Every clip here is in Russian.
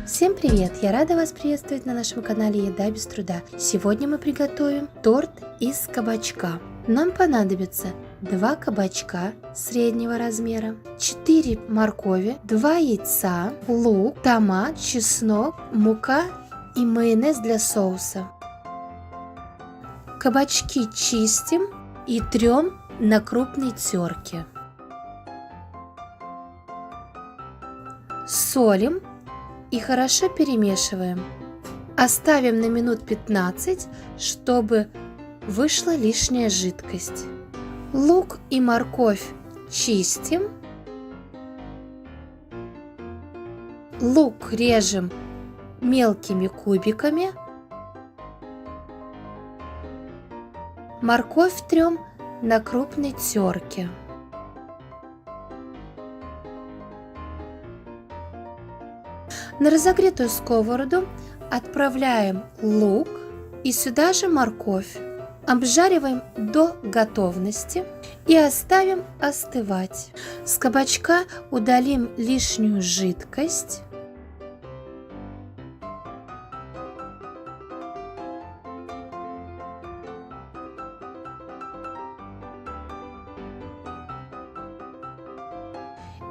Всем привет! Я рада вас приветствовать на нашем канале Еда без труда. Сегодня мы приготовим торт из кабачка. Нам понадобится 2 кабачка среднего размера, 4 моркови, 2 яйца, лук, томат, чеснок, мука и майонез для соуса. Кабачки чистим и трем на крупной терке. Солим и хорошо перемешиваем. Оставим на минут 15, чтобы вышла лишняя жидкость. Лук и морковь чистим. Лук режем мелкими кубиками. Морковь трем на крупной терке. На разогретую сковороду отправляем лук и сюда же морковь. Обжариваем до готовности и оставим остывать. С кабачка удалим лишнюю жидкость.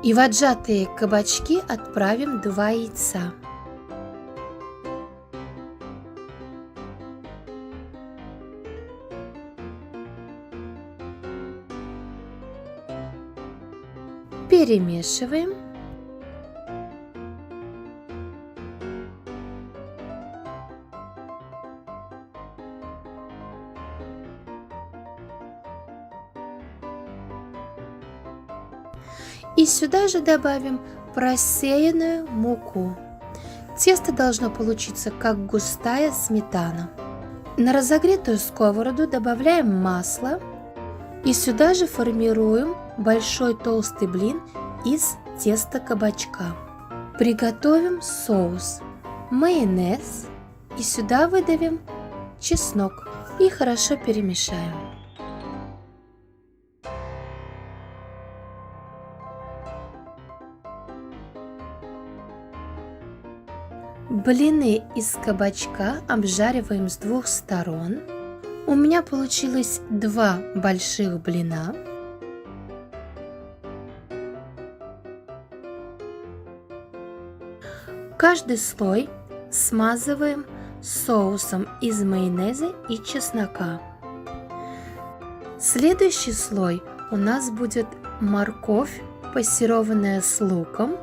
И в отжатые кабачки отправим 2 яйца. Перемешиваем. И сюда же добавим просеянную муку. Тесто должно получиться как густая сметана. На разогретую сковороду добавляем масло и сюда же формируем большой толстый блин из теста кабачка. Приготовим соус, майонез и сюда выдавим чеснок и хорошо перемешаем. Блины из кабачка обжариваем с 2 сторон. У меня получилось 2 больших блина. Каждый слой смазываем соусом из майонеза и чеснока. Следующий слой у нас будет морковь, пассерованная с луком.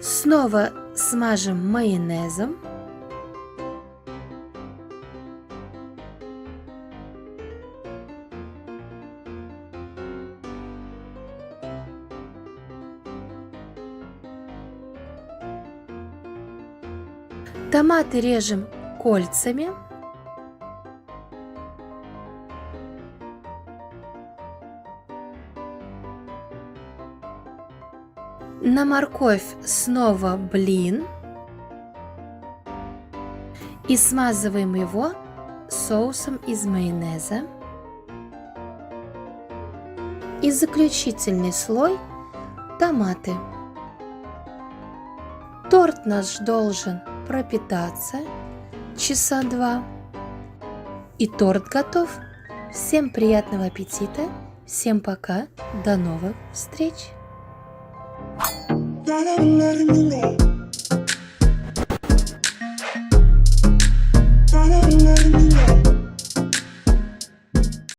Снова смажем майонезом. Томаты режем кольцами. На морковь снова блин и смазываем его соусом из майонеза. И заключительный слой томаты. Торт наш должен пропитаться часа 2. И торт готов. Всем приятного аппетита. Всем пока. До новых встреч.